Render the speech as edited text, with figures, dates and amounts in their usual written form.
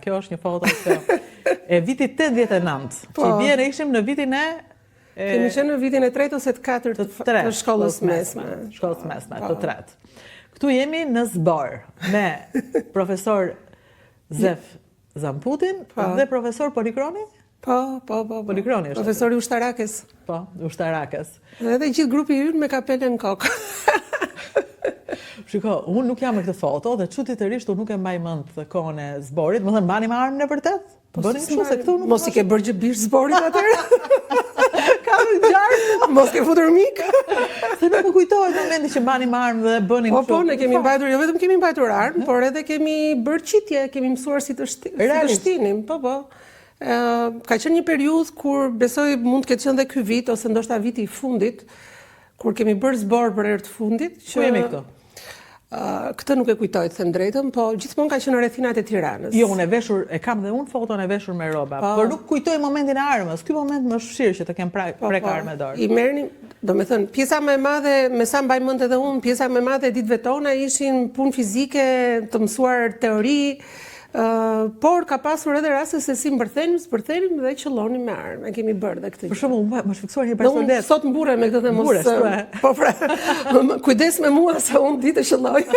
Kjo është një foto e vitit 89, që i bie ne ishim në vitin e Kemi qenë në vitin e 3 ose të 4 të shkollës mesme. Shkollës mesme, të 3. Këtu jemi në zbor me profesor Zef Zamputin dhe profesor Polikroni? Po. Polikroni është. Profesori Ushtarakës. Po, Ushtarakës. Edhe gjithë grupi ynë me kapelen në kokë. Shiko, unë nuk jam me këtë foto dhe çuditërisht unë nuk e mbaj mend të kohën e zborit, më thënë mbani me armën e vërtet? Bënin kështu se këtu nuk. Mos i ke bërë gjëbish zborit atëherë? Ka ngjarë. Mos ke futur mik? Se nuk më kujtohet momenti që mbani me armë dhe bënin kështu. Po, ne kemi mbajtur, jo vetëm kemi mbajtur armë, por edhe kemi bërë qitje, kemi mësuar si të shtinim. Po. Ka qenë një periudhë kur besoj mund të ketë qenë dhe ky vit ose ndoshta viti i fundit, kur kemi bërë zbor për herë të fundit. Ku jemi këtu? Këtë nuk e kujtoj të them drejtën, po gjithmonë ka qenë në rrethinat e Tiranës. Jo, unë e veshur, e kam dhe unë foton e veshur me rroba, por nuk kujtoj momentin e armës. Ky moment më shfir që të kem prek armë dorë. I merrnin, domethënë, pjesa më e madhe, me sa mbaj mend edhe unë, pjesa më e madhe e ditëve tona ishin punë fizike, të mësuar teori, por ka pasur edhe raste se si zbërthenim dhe qëllonim me armë. E kemi bërë dhe këtë gjë. Për shembull, më shfiksuar një personazh. Unë sot mburem me këtë dhe mos. Po pra, kujdes me mua se unë ditë qëlloj.